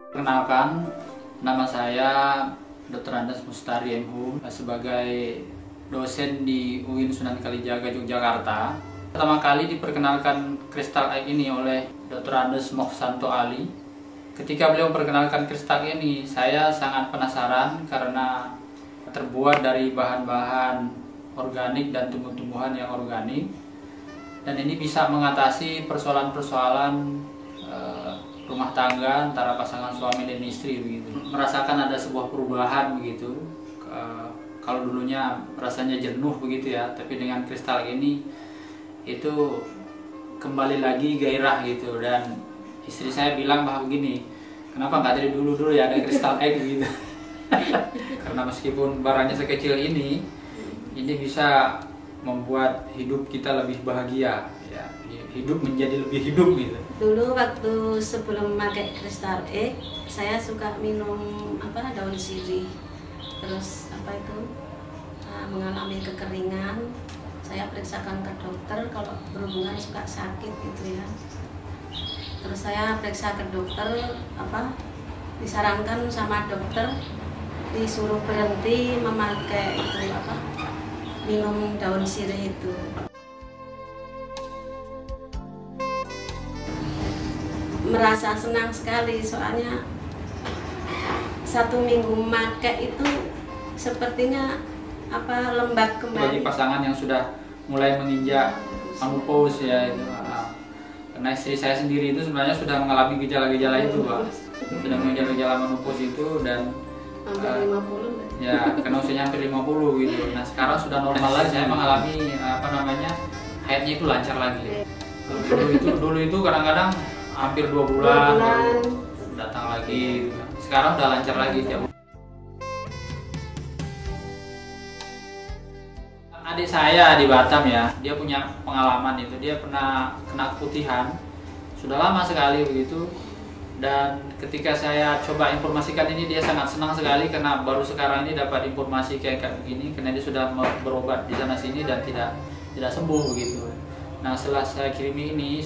Perkenalkan, nama saya Dr. Andes Mustari MHum sebagai dosen di UIN Sunan Kalijaga, Yogyakarta. Pertama kali diperkenalkan kristal egg ini oleh Dr. Andes Mokhsanto Ali. Ketika beliau memperkenalkan kristal ini, saya sangat penasaran karena terbuat dari bahan-bahan organik dan tumbuh-tumbuhan yang organik. Dan ini bisa mengatasi persoalan-persoalan rumah tangga antara pasangan suami dan istri begitu. Merasakan ada sebuah perubahan begitu. Kalau dulunya rasanya jenuh begitu ya, tapi dengan kristal ini itu kembali lagi gairah gitu. Dan istri saya bilang bahwa begini, kenapa nggak dari dulu ya ada kristal egg gitu. Karena meskipun barangnya sekecil ini bisa membuat hidup kita lebih bahagia ya, hidup menjadi lebih hidup gitu. Dulu waktu sebelum memakai kristal egg, saya suka minum daun sirih. Terus mengalami kekeringan. Saya periksakan ke dokter kalau berhubungan suka sakit gitu ya. Terus saya periksa ke dokter, disarankan sama dokter disuruh berhenti memakai minum daun sirih itu. Merasa senang sekali soalnya 1 minggu memakai itu sepertinya lembab kembali. Bagi pasangan yang sudah mulai menginjak menopause ya itu, karena istri saya sendiri itu sebenarnya sudah mengalami gejala-gejala itu Pak, sudah menginjak gejala menopause itu dan hampir 50 ya karena usianya hampir 50 gitu. Nah sekarang sudah normal lagi, saya mengalami haidnya itu lancar lagi. Dulu itu kadang-kadang hampir 2 bulan baru datang lagi gitu. Sekarang udah lancar lagi tiap. Adik saya di Batam ya, dia punya pengalaman itu, dia pernah kena keputihan sudah lama sekali begitu. Dan ketika saya coba informasikan ini, dia sangat senang sekali karena baru sekarang ini dapat informasi kayak begini, karena dia sudah berobat di sana sini dan tidak sembuh begitu. Nah setelah saya kirimi ini,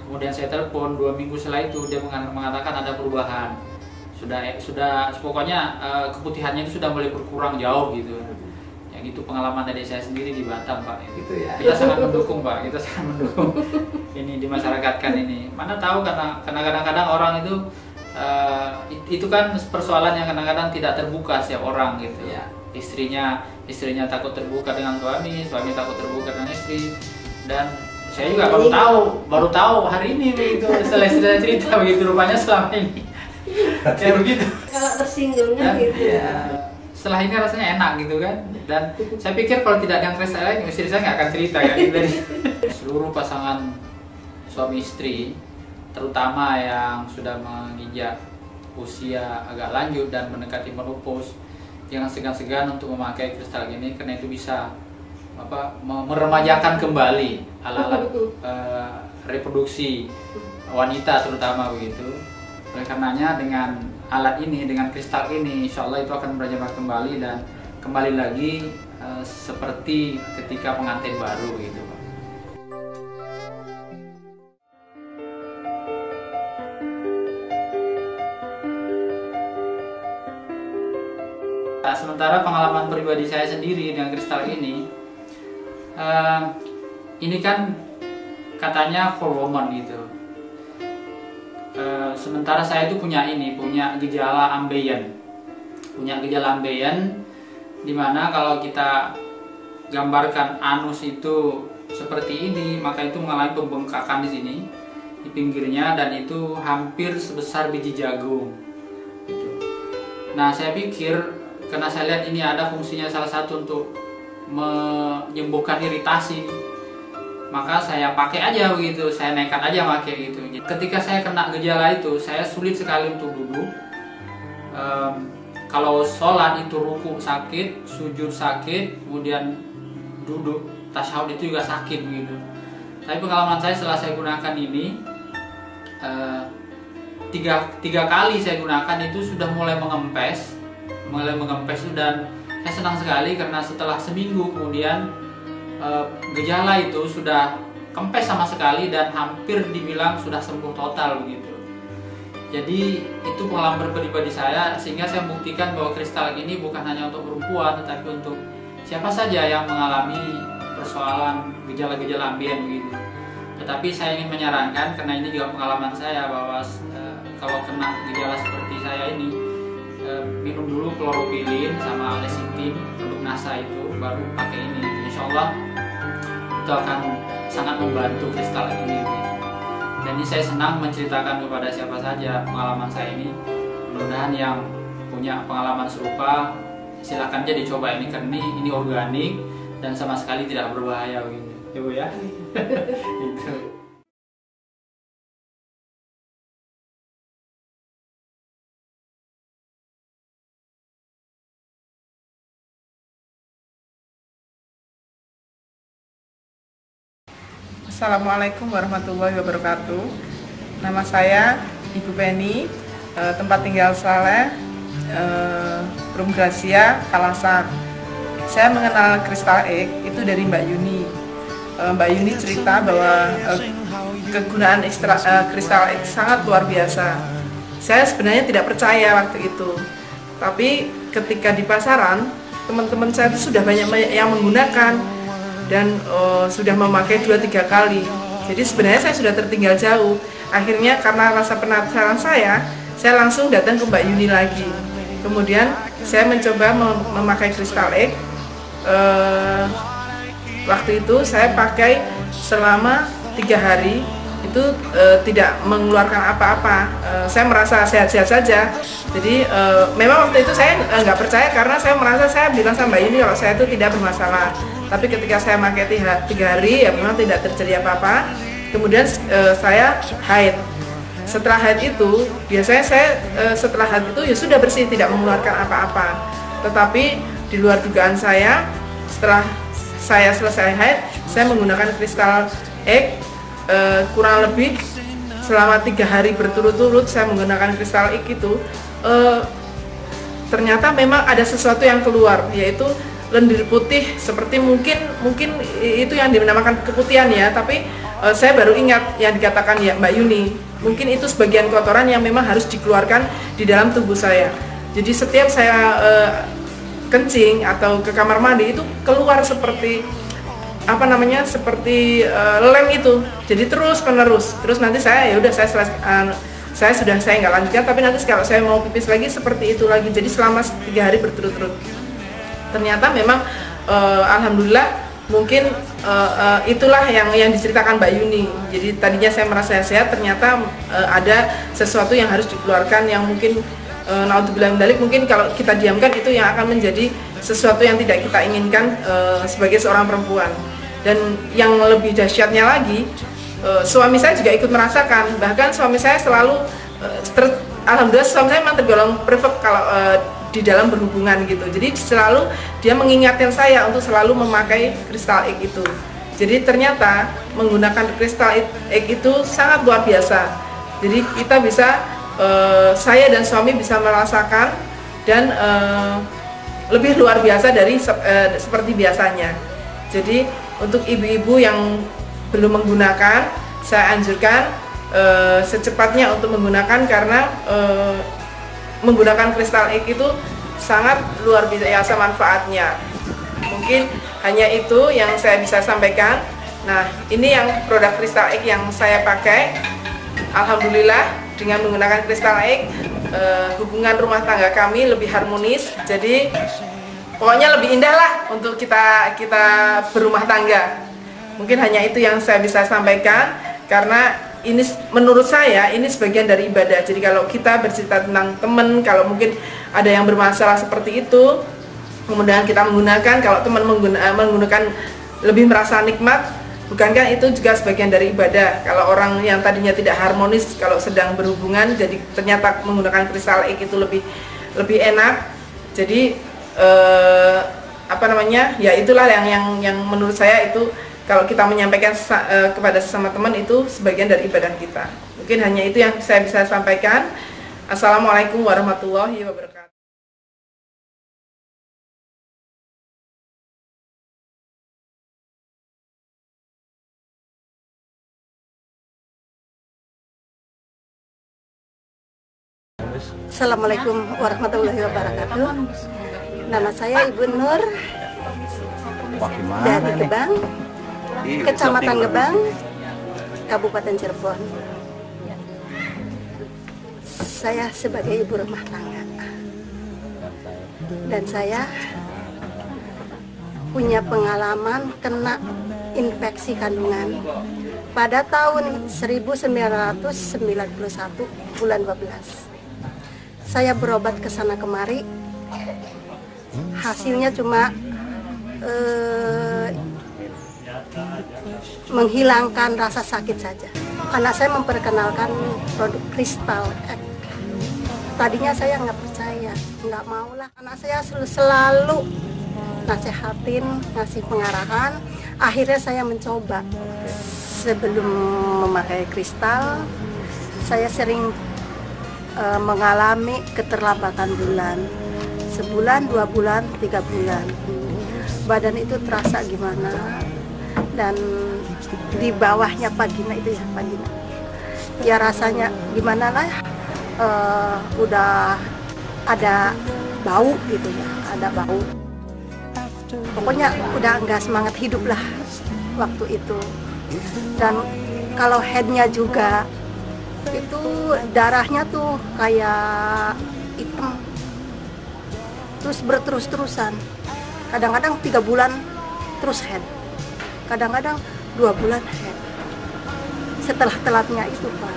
kemudian saya telepon 2 minggu setelah itu, dia mengatakan ada perubahan. Sudah pokoknya keputihannya itu sudah mulai berkurang jauh gitu. Ya gitu pengalaman dari saya sendiri di Batam Pak. Gitu ya. Kita sangat mendukung Pak, kita sangat mendukung ini dimasyarakatkan ini. Mana tahu karena kadang-kadang orang itu kan persoalan yang kadang-kadang tidak terbuka setiap orang gitu. Ya. Istrinya takut terbuka dengan suami takut terbuka dengan istri. Dan saya juga baru tahu hari ini begitu, setelah cerita begitu, rupanya selama ini kayak begitu. Kalau tersinggung kan gitu Ya, setelah ini rasanya enak gitu kan. Dan saya pikir kalau tidak dengan kristal lain, istri saya nggak akan cerita kan. Dari seluruh pasangan suami istri, terutama yang sudah menginjak usia agak lanjut dan mendekati menopause, jangan segan-segan untuk memakai kristal ini karena itu bisa meremajakan kembali alat-alat reproduksi wanita terutama begitu. Oleh karenanya dengan alat ini, dengan kristal ini, insya Allah itu akan berjamaah kembali dan kembali lagi seperti ketika pengantin baru begitu Pak. Nah, sementara pengalaman pribadi saya sendiri dengan kristal ini kan katanya for woman gitu. Sementara saya itu punya gejala ambeien, dimana kalau kita gambarkan anus itu seperti ini, maka itu mengalami pembengkakan di sini, di pinggirnya, dan itu hampir sebesar biji jagung. Gitu. Nah saya pikir karena saya lihat ini ada fungsinya salah satu untuk menyembuhkan iritasi, maka saya pakai aja begitu, saya nekat aja pakai gitu. Ketika saya kena gejala itu, saya sulit sekali untuk duduk. Kalau sholat itu ruku sakit, sujud sakit, kemudian duduk tasyahud itu juga sakit begitu. Tapi pengalaman saya setelah saya gunakan ini, tiga kali saya gunakan itu sudah mulai mengempes dan saya senang sekali karena setelah seminggu kemudian gejala itu sudah kempes sama sekali dan hampir dibilang sudah sembuh total begitu. Jadi itu pengalaman pribadi saya, sehingga saya membuktikan bahwa kristal ini bukan hanya untuk perempuan, tetapi untuk siapa saja yang mengalami persoalan gejala-gejala ambien begitu. Tetapi saya ingin menyarankan, karena ini juga pengalaman saya, bahwa kalau kena gejala seperti saya ini, minum dulu kloropilin sama lecithin untuk NASA itu, baru pakai ini. Insya Allah itu akan sangat membantu kristal ini. Dan ini saya senang menceritakan kepada siapa saja pengalaman saya ini. Mudah-mudahan yang punya pengalaman serupa silahkan aja dicoba ini, karena ini organik dan sama sekali tidak berbahaya begitu. Ya Bu ya. Gitu. Assalamualaikum warahmatullahi wabarakatuh. Nama saya Ibu Penny, tempat tinggal saya Rum Gracia, Kalasan. Saya mengenal Crystal Egg itu dari Mbak Yuni. Mbak Yuni cerita bahwa kegunaan Crystal Egg sangat luar biasa. Saya sebenarnya tidak percaya waktu itu, tapi ketika di pasaran teman-teman saya itu sudah banyak yang menggunakan dan sudah memakai 2-3 kali. Jadi sebenarnya saya sudah tertinggal jauh. Akhirnya karena rasa penasaran saya langsung datang ke Mbak Yuni lagi. Kemudian saya mencoba memakai Crystal Egg. Waktu itu saya pakai selama 3 hari, itu tidak mengeluarkan apa-apa. Saya merasa sehat-sehat saja. Jadi memang waktu itu saya nggak percaya, karena saya merasa, saya bilang sama Mbak Yuni kalau saya itu tidak bermasalah. Tapi ketika saya pakai 3 hari, ya memang tidak terjadi apa-apa. Kemudian saya haid. Setelah haid itu, biasanya saya setelah haid itu ya sudah bersih, tidak mengeluarkan apa-apa. Tetapi di luar dugaan saya, setelah saya selesai haid, saya menggunakan Crystal Egg kurang lebih selama 3 hari berturut-turut. Saya menggunakan Crystal Egg itu, ternyata memang ada sesuatu yang keluar, yaitu lendir putih, seperti mungkin itu yang dinamakan keputihan ya, tapi saya baru ingat yang dikatakan ya Mbak Yuni, mungkin itu sebagian kotoran yang memang harus dikeluarkan di dalam tubuh saya. Jadi setiap saya kencing atau ke kamar mandi itu keluar seperti seperti lem itu, jadi terus nanti saya nggak lanjutkan, tapi nanti kalau saya mau pipis lagi seperti itu lagi. Jadi selama 3 hari berturut-turut. Ternyata memang alhamdulillah mungkin itulah yang diceritakan Mbak Yuni. Jadi tadinya saya merasa sehat, ternyata ada sesuatu yang harus dikeluarkan, yang mungkin naudzubillah min dzalik, mungkin kalau kita diamkan itu yang akan menjadi sesuatu yang tidak kita inginkan sebagai seorang perempuan. Dan yang lebih dahsyatnya lagi, suami saya juga ikut merasakan. Bahkan suami saya selalu alhamdulillah suami saya memang tergolong perfect kalau di dalam berhubungan gitu. Jadi selalu dia mengingatkan saya untuk selalu memakai Crystal Egg itu. Jadi ternyata menggunakan Crystal Egg itu sangat luar biasa. Jadi kita bisa, saya dan suami bisa merasakan dan lebih luar biasa dari seperti biasanya. Jadi untuk ibu-ibu yang belum menggunakan, saya anjurkan secepatnya untuk menggunakan, karena menggunakan Crystal Egg itu sangat luar biasa manfaatnya. Mungkin hanya itu yang saya bisa sampaikan. Nah, ini yang produk Crystal Egg yang saya pakai. Alhamdulillah dengan menggunakan Crystal Egg, hubungan rumah tangga kami lebih harmonis. Jadi pokoknya lebih indah lah untuk kita berumah tangga. Mungkin hanya itu yang saya bisa sampaikan, karena ini menurut saya ini sebagian dari ibadah. Jadi kalau kita bercerita tentang teman, kalau mungkin ada yang bermasalah seperti itu, kemudian kita menggunakan, kalau teman menggunakan lebih merasa nikmat, bukankah itu juga sebagian dari ibadah? Kalau orang yang tadinya tidak harmonis kalau sedang berhubungan, jadi ternyata menggunakan Crystal Egg itu lebih enak. Jadi ya itulah yang menurut saya itu, kalau kita menyampaikan kepada sesama teman, itu sebagian dari ibadah kita. Mungkin hanya itu yang saya bisa sampaikan. Assalamualaikum warahmatullahi wabarakatuh. Assalamualaikum warahmatullahi wabarakatuh. Nama saya Ibu Nur dari Gebang, Kecamatan Gebang, Kabupaten Cirebon. Saya sebagai ibu rumah tangga dan saya punya pengalaman kena infeksi kandungan pada tahun 1991 bulan 12. Saya berobat ke sana kemari, hasilnya cuma menghilangkan rasa sakit saja. Anak saya memperkenalkan produk Crystal Egg. Tadinya saya nggak percaya, nggak mau lah. Anak saya selalu nasehatin, ngasih pengarahan. Akhirnya saya mencoba. Sebelum memakai kristal, saya sering mengalami keterlambatan bulan. Sebulan, 2 bulan, 3 bulan. Badan itu terasa gimana. Dan di bawahnya vagina itu ya, vagina. Ya rasanya gimana lah, udah ada bau gitu ya, ada bau. Pokoknya udah nggak semangat hidup lah waktu itu. Dan kalau headnya juga itu darahnya tuh kayak hitam, terus berterus-terusan. Kadang-kadang 3 bulan terus head, kadang-kadang 2 bulan head. Setelah telatnya itu Pak,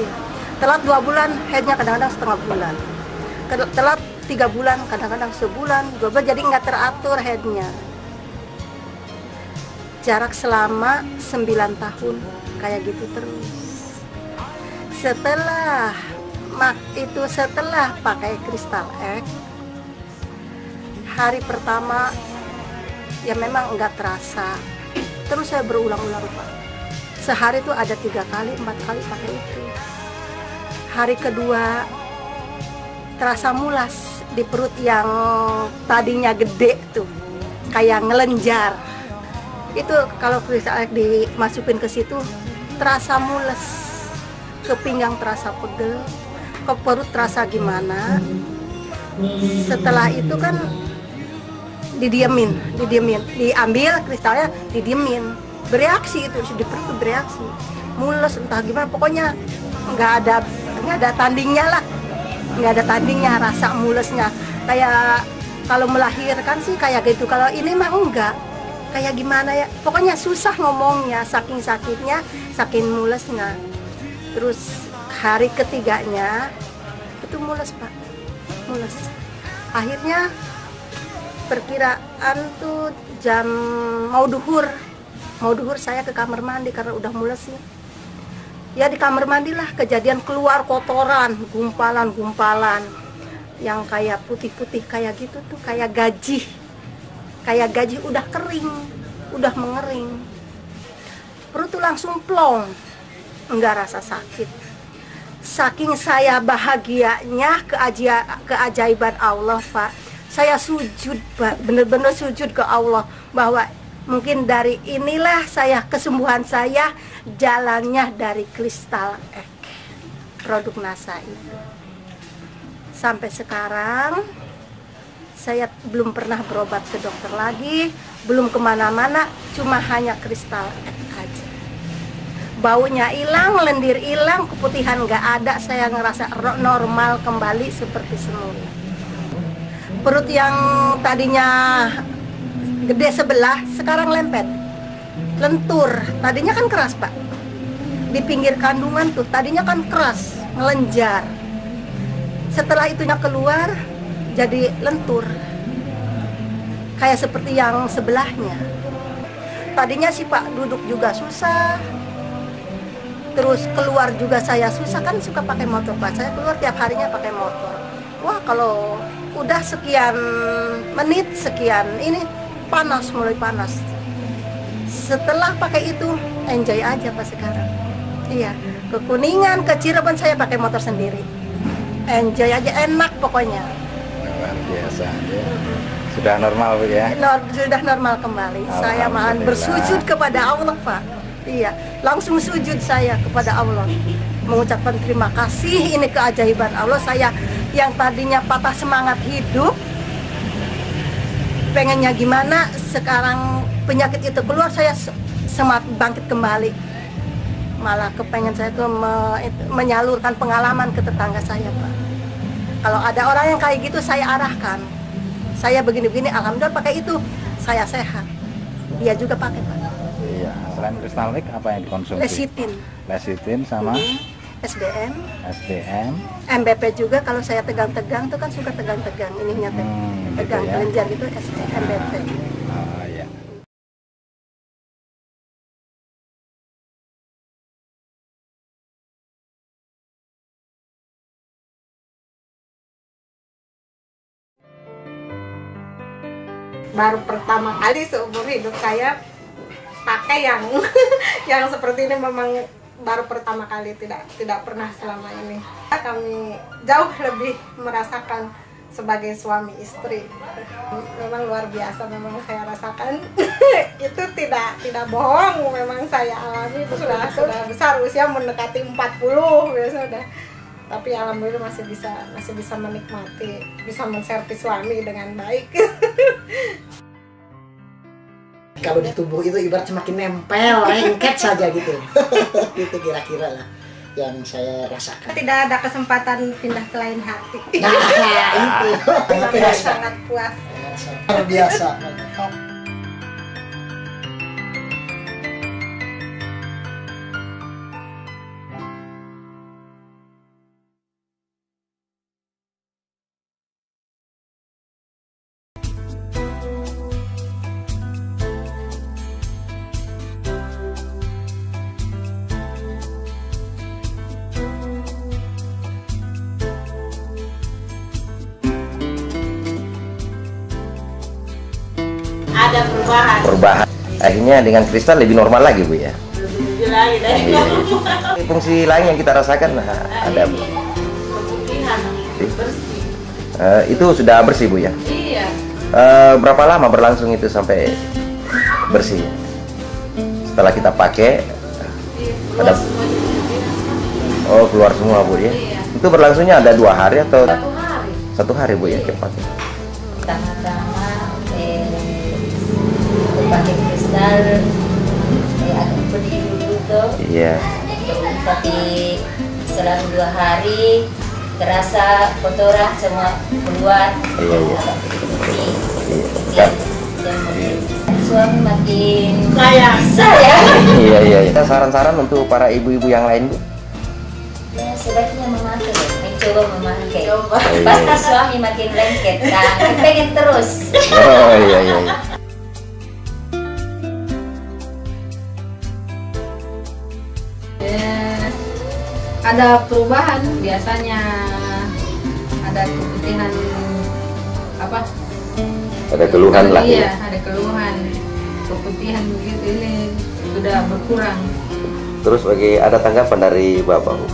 iya. Telat 2 bulan headnya, kadang-kadang setengah bulan. Telat 3 bulan, kadang-kadang sebulan, 2 bulan, jadi nggak teratur headnya. Jarak selama 9 tahun kayak gitu terus. Setelah pakai Crystal Egg, hari pertama ya memang nggak terasa. Terus saya berulang-ulang Pak. Sehari itu ada 3 kali, 4 kali pakai itu. Hari kedua terasa mulas di perut yang tadinya gede tuh, kayak ngelenjar. Itu kalau Crystal Egg dimasukin ke situ terasa mules, ke pinggang terasa pegel, ke perut terasa gimana. Setelah itu kan didiemin, diambil kristalnya, didiemin, bereaksi itu di perut, bereaksi, mules entah gimana, pokoknya nggak ada tandingnya lah, nggak ada tandingnya rasa mulesnya. Kayak kalau melahirkan sih kayak gitu, kalau ini mah enggak, kayak gimana ya, pokoknya susah ngomongnya, saking sakitnya, saking mulesnya. Terus hari ketiganya itu mules Pak, mules. Akhirnya perkiraan tuh jam mau duhur saya ke kamar mandi karena udah mules sih. Ya di kamar mandi lah kejadian keluar kotoran, gumpalan yang kayak putih-putih kayak gitu tuh, kayak gaji udah kering, udah mengering. Perut tuh langsung plong, enggak rasa sakit. Saking saya bahagianya, keajaiban Allah Pak, saya sujud Pak, bener-bener sujud ke Allah bahwa mungkin dari inilah kesembuhan saya jalannya dari Crystal Egg, produk NASA itu. Sampai sekarang saya belum pernah berobat ke dokter lagi, belum kemana-mana, cuma hanya Crystal Egg aja. Baunya hilang, lendir hilang, keputihan nggak ada, saya ngerasa normal kembali seperti semula. Perut yang tadinya gede sebelah, sekarang lempet, lentur. Tadinya kan keras Pak, di pinggir kandungan tuh tadinya kan keras, ngelenjar. Setelah itunya keluar, jadi lentur, kayak seperti yang sebelahnya. Tadinya sih Pak duduk juga susah, terus keluar juga saya susah, kan suka pakai motor Pak, saya keluar tiap harinya pakai motor. Wah kalau udah sekian menit, sekian ini panas, mulai panas. Setelah pakai itu enjoy aja Pak sekarang. Iya, ke Kuningan, ke Cirebon saya pakai motor sendiri, enjoy aja, enak pokoknya. Luar biasa ya. Sudah normal Bu ya? Sudah normal kembali. Saya malahan bersujud kepada Allah Pak. Iya, langsung sujud saya kepada Allah. mengucapkan terima kasih. Ini keajaiban Allah. Saya yang tadinya patah semangat hidup, pengennya gimana, sekarang penyakit itu keluar, saya semangat bangkit kembali. Malah kepengen saya tuh menyalurkan pengalaman ke tetangga saya, Pak. Kalau ada orang yang kayak gitu, saya arahkan. Saya begini-begini, alhamdulillah pakai itu, saya sehat. Dia juga pakai, Pak. Iya, selain Crystalix apa yang dikonsumsi? Lecitin. Lecitin sama SDM, SDM. MBP juga. Kalau saya tegang-tegang tuh kan suka tegang-tegang, ininya tegang gitu ya. kelenjar gitu, MBP. Oh iya. Baru pertama kali seumur hidup saya pakai yang yang seperti ini, memang baru pertama kali, tidak pernah selama ini. Kami jauh lebih merasakan sebagai suami istri. Memang luar biasa, memang saya rasakan. Itu tidak bohong, memang saya alami. Itu sudah besar, usia mendekati 40 ya sudah. Tapi alhamdulillah masih bisa menikmati, bisa menservis suami dengan baik. Kalau di tubuh itu ibarat semakin nempel, lengket saja gitu. Itu kira-kira lah yang saya rasakan. Tidak ada kesempatan pindah ke lain hati. Nah, itu Sangat puas. luar biasa. Ada perubahan. Akhirnya dengan kristal lebih normal lagi, Bu ya. lebih lagi dari Iya. Fungsi lain yang kita rasakan ada, Bu. pemutihan bersih. Itu sudah bersih, Bu ya. Iya. Berapa lama berlangsung itu sampai bersih? Setelah kita pakai ada keluar semua, Bu ya. Iya. Itu berlangsungnya ada 2 hari atau 1 hari. 1 hari, Bu ya, cepat. Pertama-tama pakai kristal agak pedih dulu tuh, Iya. tapi selang 2 hari terasa kotoran semua keluar. Iya, iya. Agak putih-putih. Iya. Suami makin Sayang. sayang. Iya, iya, iya. Saran-saran untuk para ibu-ibu yang lain, Bu? Ya, sebaiknya memakai, mencoba memakai. Coba. Pasti suami makin lengket, dan pengen terus. Oh, iya, iya, iya. Ada perubahan, biasanya ada keputihan apa? Ada keluhan lah. Iya, Ya. ada keluhan, keputihan begitu, ini sudah berkurang. Terus ada tanggapan dari Bapak, Bu?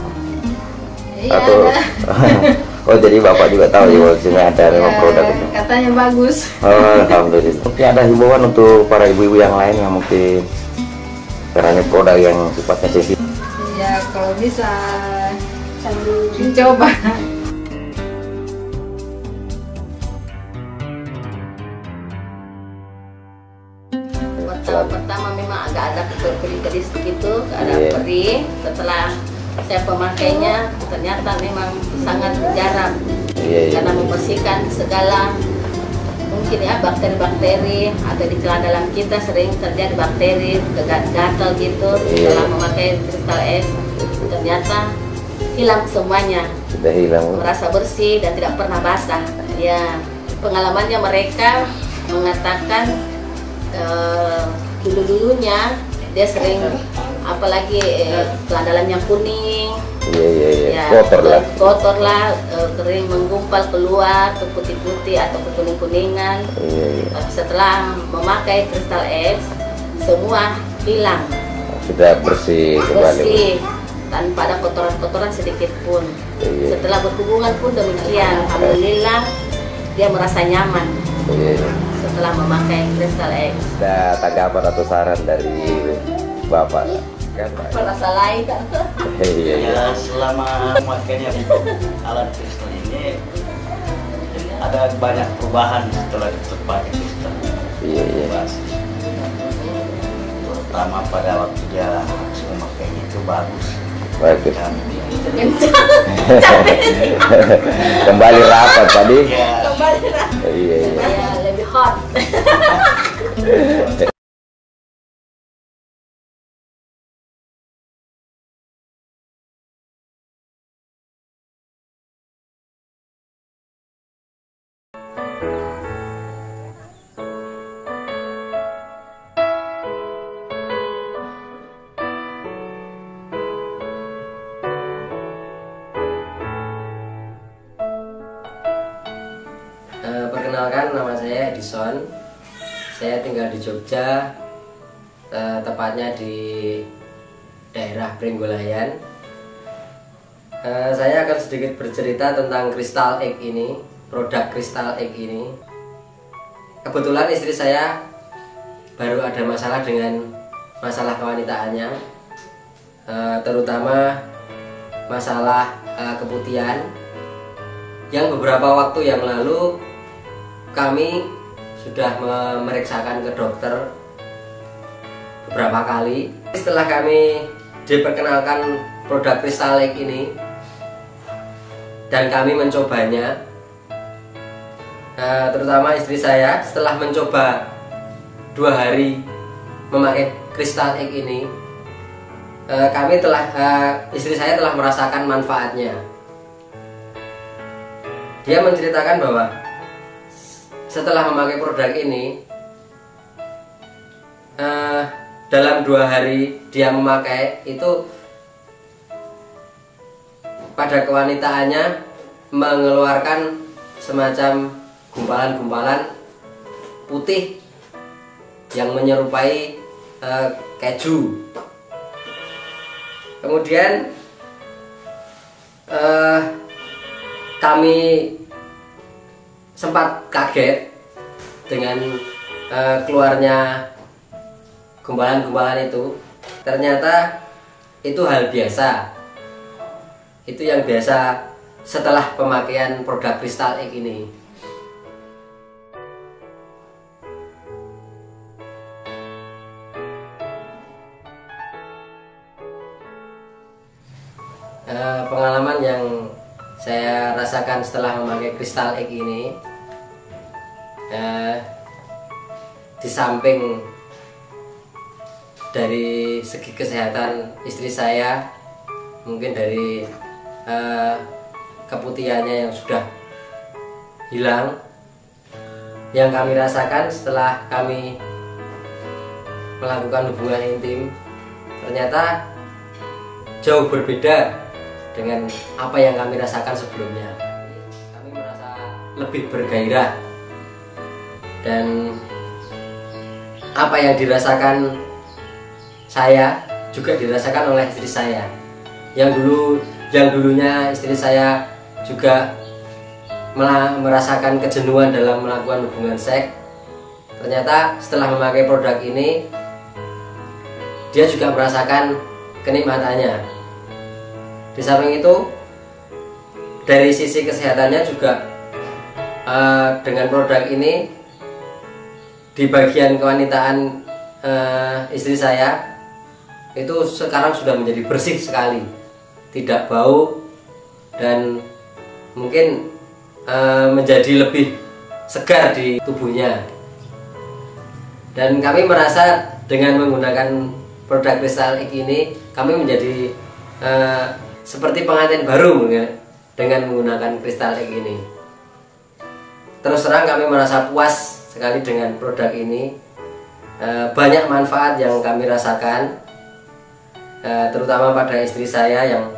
Iya, Atau ada. oh, jadi Bapak juga tahu ya maksudnya ada memang Ya, produk itu. katanya bagus. Oh, alhamdulillah. Mungkin ada himbauan untuk para ibu-ibu yang lain yang mungkin karena ini produk yang sifatnya sensitif. Ya, kalau bisa dicoba. Pertama memang agak ada perih-perih begitu, ada Iya. perih. Setelah saya pemakainya, ternyata memang sangat jarang. Iya, iya. Karena membersihkan segala mungkin ya bakteri-bakteri ada di celana dalam kita, sering terjadi bakteri gatal gitu. Iya. Setelah memakai Crystal X ternyata hilang semuanya, Sudah hilang, Bu. merasa bersih dan tidak pernah basah. Ya, pengalamannya mereka mengatakan dulu-dulunya dia sering apalagi celana dalamnya kuning. Iya, iya, iya. Ya, Kotor lah. kering menggumpal keluar ke putih-putih atau ke kuning-kuningan. Iya, iya. Tapi setelah memakai Crystal X semua hilang, Sudah bersih kembali, Bu. bersih tanpa ada kotoran-kotoran sedikit pun. Iya. Setelah berhubungan pun demikian, alhamdulillah dia merasa nyaman Iya, iya. setelah memakai Crystal X. Ada tanggapan atau saran dari Bapak Merasa lain kan? Iya, iya. Ya selama memakainya alat kristal ini ada banyak perubahan setelah terpakai kristal. Iya, iya. Terutama pada waktu dia harus memakainya itu bagus. Bagus. Dan Kembali rapat tadi. Kembali lah. Iya, iya. Ya, lebih hot. Perkenalkan, nama saya Edison. Saya tinggal di Jogja, tepatnya di daerah Pringgolayan. Saya akan sedikit bercerita tentang Crystal Egg ini, produk Crystal Egg ini. Kebetulan istri saya baru ada masalah dengan masalah kewanitaannya, terutama masalah keputihan, yang beberapa waktu yang lalu kami sudah memeriksakan ke dokter beberapa kali. Setelah kami diperkenalkan produk Crystal Egg ini dan kami mencobanya, terutama istri saya setelah mencoba 2 hari memakai Crystal Egg ini, istri saya telah merasakan manfaatnya. Dia menceritakan bahwa setelah memakai produk ini, dalam 2 hari dia memakai itu, pada kewanitaannya mengeluarkan semacam gumpalan-gumpalan putih yang menyerupai keju. Kemudian kami sempat kaget dengan keluarnya gumpalan-gumpalan itu. Ternyata itu hal biasa. Itu yang biasa setelah pemakaian produk Crystal Egg ini. Pengalaman yang saya rasakan setelah memakai Crystal Egg ini, di samping dari segi kesehatan istri saya, mungkin dari keputihannya yang sudah hilang, yang kami rasakan setelah kami melakukan hubungan intim, ternyata jauh berbeda dengan apa yang kami rasakan sebelumnya. Kami merasa lebih bergairah, dan apa yang dirasakan saya juga dirasakan oleh istri saya. Yang dulunya istri saya juga merasakan kejenuhan dalam melakukan hubungan seks, ternyata setelah memakai produk ini dia juga merasakan kenikmatannya. Di samping itu, dari sisi kesehatannya juga, dengan produk ini di bagian kewanitaan istri saya itu sekarang sudah menjadi bersih sekali, tidak bau, dan mungkin menjadi lebih segar di tubuhnya. Dan kami merasa dengan menggunakan produk Crystal Egg ini, kami menjadi seperti pengantin baru dengan menggunakan Crystal Egg ini. Terus terang kami merasa puas sekali dengan produk ini. Banyak manfaat yang kami rasakan, terutama pada istri saya yang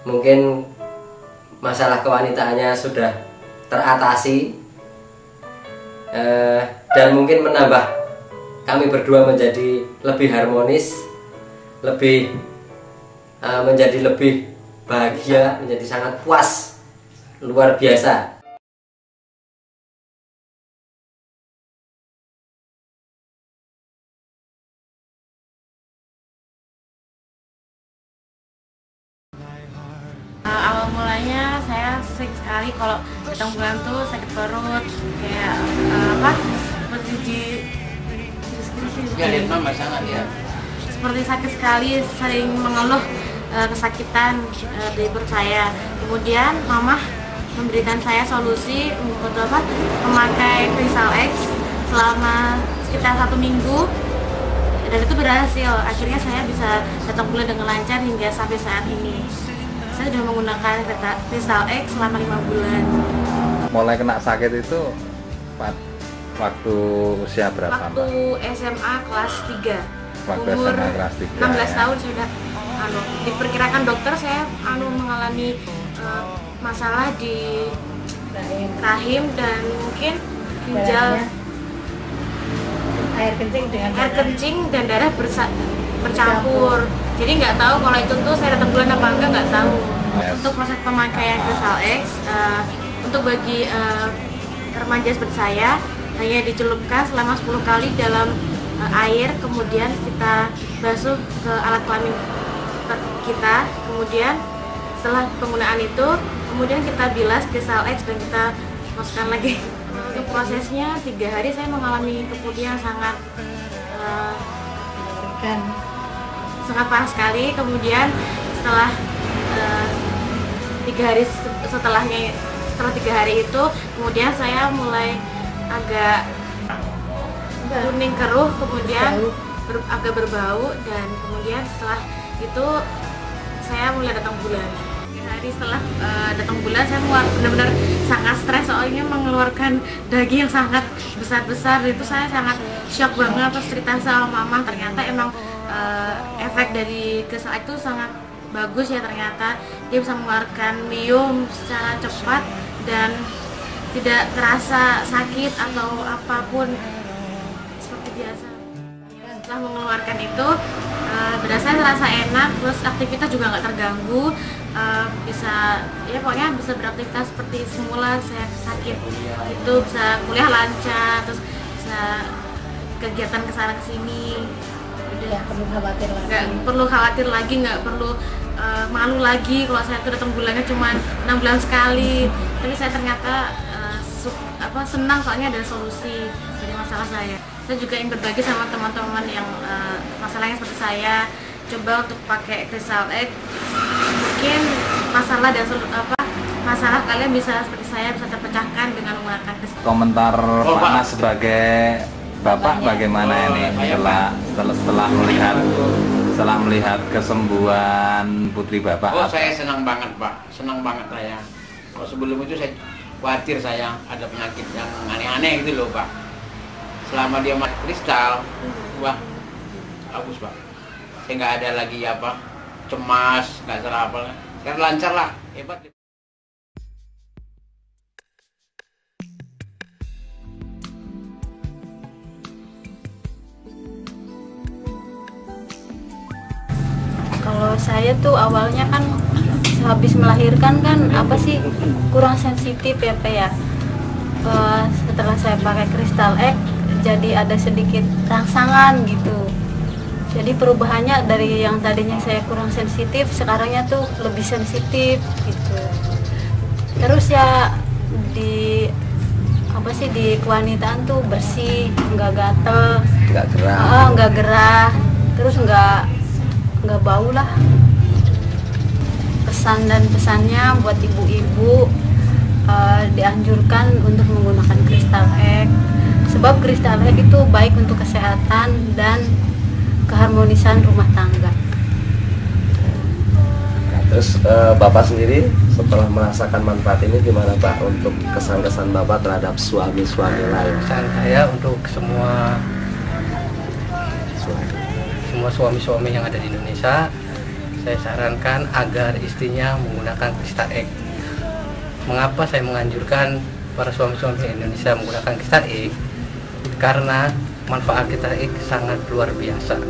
mungkin masalah kewanitaannya sudah teratasi, dan mungkin menambah kami berdua menjadi lebih harmonis, menjadi lebih bahagia, menjadi sangat puas, luar biasa. sering sekali kalau datang bulan tuh sakit perut, kayak seperti seperti sakit sekali, sering mengeluh kesakitan di perut saya. Kemudian mama memberikan saya solusi untuk memakai Crystal X selama sekitar 1 minggu, dan itu berhasil. Akhirnya saya bisa datang bulan dengan lancar hingga sampai saat ini. Saya sudah menggunakan Crystal X selama 5 bulan. Mulai kena sakit itu waktu usia berapa? Waktu SMA kelas 3. Waktu umur SMA kelas 3 16 tahun sudah diperkirakan dokter saya mengalami masalah di rahim dan mungkin ginjal, air kencing dan darah bercampur. Jadi nggak tahu kalau itu tuh saya datang bulan apa enggak, nggak tahu. Untuk proses pemakaian Crystal X, untuk bagi remaja seperti saya, hanya dicelupkan selama 10 kali dalam air, kemudian kita basuh ke alat kelamin kita, kemudian setelah penggunaan itu, kemudian kita bilas Crystal X dan kita masukkan lagi. Untuk prosesnya 3 hari saya mengalami keputihan sangat parah sekali. Kemudian setelah 3 hari setelah 3 hari itu, kemudian saya mulai agak kuning keruh, kemudian agak berbau, dan kemudian setelah itu saya mulai datang bulan. 3 hari setelah datang bulan saya benar-benar sangat stres, soalnya mengeluarkan daging yang sangat besar-besar. Itu saya sangat shock banget pas cerita sama mama. Ternyata emang efek dari Crystal X itu sangat bagus ya, ternyata dia bisa mengeluarkan miom secara cepat dan tidak terasa sakit atau apapun, seperti biasa. Setelah mengeluarkan itu berdasarkan rasa enak, terus aktivitas juga nggak terganggu, bisa ya pokoknya bisa beraktivitas seperti semula. Saya sakit itu bisa kuliah lancar, terus bisa kegiatan kesana kesini. Nggak perlu khawatir lagi, nggak perlu malu lagi kalau saya tuh datang bulannya cuma 6 bulan sekali. Tapi saya ternyata senang, soalnya ada solusi dari masalah saya. Saya juga ingin berbagi sama teman-teman yang masalahnya seperti saya, coba untuk pakai Crystal X. Mungkin masalah kalian bisa seperti saya, bisa terpecahkan dengan menggunakan Crystal X. Komentar Pak Nas sebagai Bapak bagaimana ini setelah melihat kesembuhan putri Bapak? Oh, saya senang banget, Pak. Senang banget saya. Kalau sebelum itu saya khawatir saya ada penyakit yang aneh-aneh gitu loh, Pak. Selama dia pakai kristal, wah, bagus, Pak. Saya nggak ada lagi cemas, nggak salah apa. Sekarang lancar lah, hebat. Kalau saya tuh awalnya kan habis melahirkan kan kurang sensitif ya Pak ya. Setelah saya pakai Crystal X jadi ada sedikit rangsangan gitu. Jadi perubahannya dari yang tadinya saya kurang sensitif, sekarangnya tuh lebih sensitif gitu. Terus ya di kewanitaan tuh bersih, nggak gatel, nggak gerah, terus nggak bau lah. Pesannya buat ibu-ibu dianjurkan untuk menggunakan Crystal X, sebab Crystal X itu baik untuk kesehatan dan keharmonisan rumah tangga. Nah, terus Bapak sendiri setelah merasakan manfaat ini gimana Pak untuk kesan-kesan Bapak terhadap suami-suami lain? Kesan saya untuk semua suami-suami yang ada di Indonesia, saya sarankan agar istrinya menggunakan Crystal X. Mengapa saya menganjurkan para suami-suami Indonesia menggunakan Crystal X? Karena manfaat Crystal X sangat luar biasa.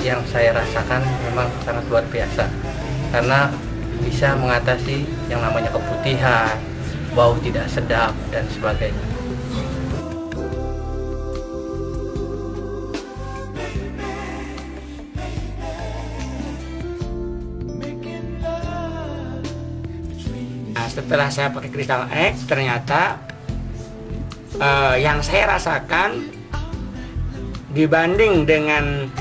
Yang saya rasakan memang sangat luar biasa, karena bisa mengatasi yang namanya keputihan, bau tidak sedap, dan sebagainya. setelah saya pakai Crystal X, ternyata yang saya rasakan dibanding dengan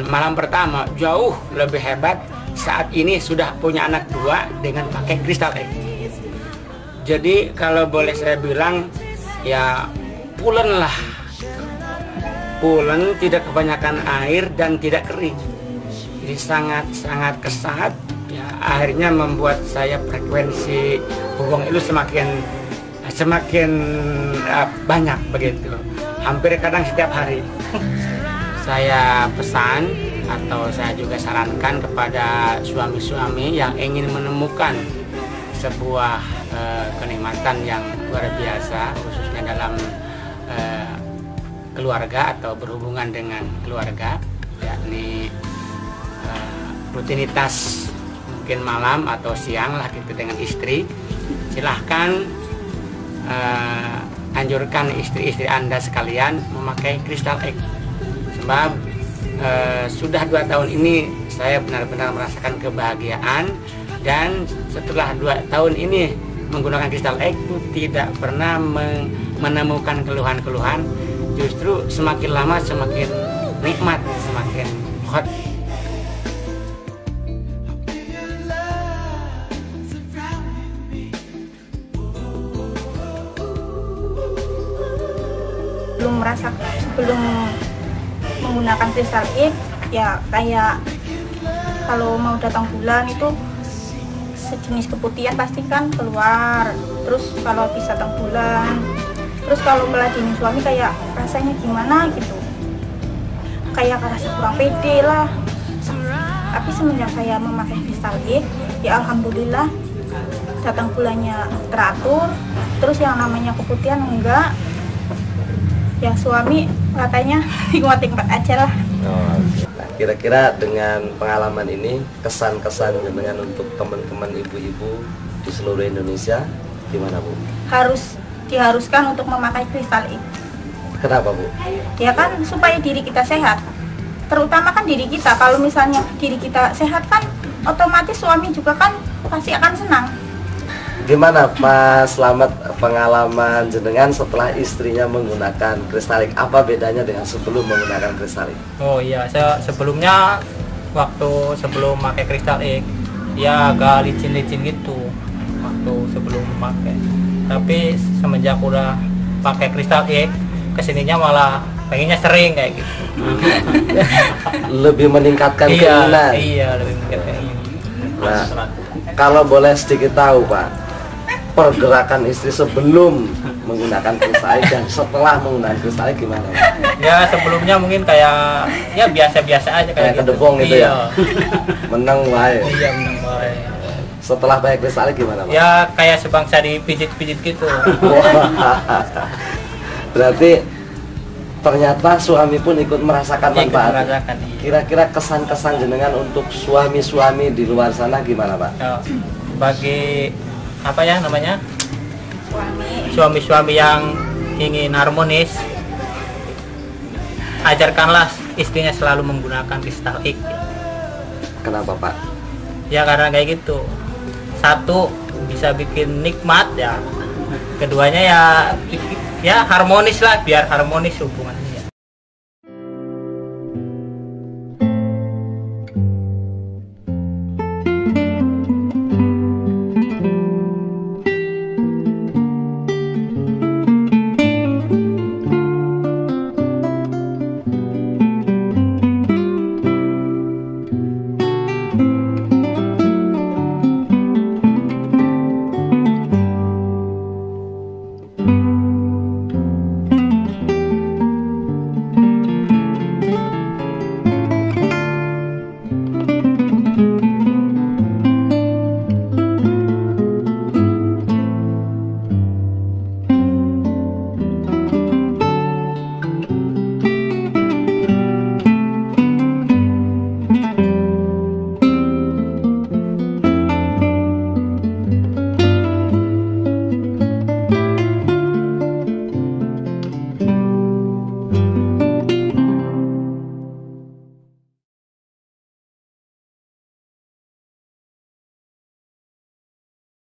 malam pertama jauh lebih hebat. Saat ini sudah punya anak 2 dengan pakai Crystal X. Jadi kalau boleh saya bilang ya pulen lah, pulen, tidak kebanyakan air dan tidak kering. Jadi sangat kesat ya, akhirnya membuat saya frekuensi hubungan itu semakin banyak begitu, hampir kadang setiap hari. Saya pesan atau saya juga sarankan kepada suami-suami yang ingin menemukan sebuah kenikmatan yang luar biasa, khususnya dalam keluarga atau berhubungan dengan keluarga, yakni rutinitas mungkin malam atau siang lah gitu dengan istri. Silahkan anjurkan istri-istri Anda sekalian memakai Crystal X. Sebab sudah 2 tahun ini saya benar-benar merasakan kebahagiaan, dan setelah 2 tahun ini menggunakan Crystal X tidak pernah menemukan keluhan-keluhan, justru semakin lama semakin nikmat, semakin hot. Sebelum menggunakan Crystal X ya kayak kalau mau datang bulan itu sejenis keputihan pasti kan keluar. Terus kalau habis datang bulan, terus kalau meladeni suami kayak rasanya gimana gitu, kayak rasa kurang pede lah. Tapi semenjak saya memakai Crystal X ya alhamdulillah datang bulannya teratur, terus yang namanya keputihan enggak. Ya suami katanya nikmat-nikmat aja lah. Nah, kira-kira dengan pengalaman ini kesan-kesan dengan untuk teman-teman ibu-ibu di seluruh Indonesia gimana Bu? Diharuskan untuk memakai Crystal X. Kenapa Bu? Ya kan supaya diri kita sehat, terutama kan diri kita. Kalau misalnya diri kita sehat kan otomatis suami juga kan pasti akan senang. Gimana Mas Slamet pengalaman jenengan setelah istrinya menggunakan Crystal X? Apa bedanya dengan sebelum menggunakan Crystal X? Oh iya, saya sebelumnya waktu sebelum pakai Crystal X ya agak licin-licin gitu waktu sebelum memakai. Tapi semenjak udah pakai Crystal X, kesininya malah pengennya sering kayak gitu. Lebih meningkatkan keinginan. Iya, lebih meningkatkan keinginan. Nah, kalau boleh sedikit tahu Pak, pergerakan istri sebelum menggunakan Crystal X dan setelah menggunakan Crystal X gimana? Ya sebelumnya mungkin kayak ya biasa-biasa aja kayak gitu. kedebong gitu ya. Menang wae. Iya, menang wae. Setelah pakai Crystal X gimana Pak? Ya kayak sebangsa dipijit-pijit gitu. Berarti ternyata suami pun ikut merasakan manfaat. Kira-kira kesan-kesan jenengan untuk suami-suami di luar sana gimana Pak? Ya, bagi apa ya namanya, suami-suami yang ingin harmonis, ajarkanlah istrinya selalu menggunakan Crystal X. Kenapa Pak? Ya karena kayak gitu, satu bisa bikin nikmat ya, keduanya ya harmonis lah, biar harmonis hubungannya.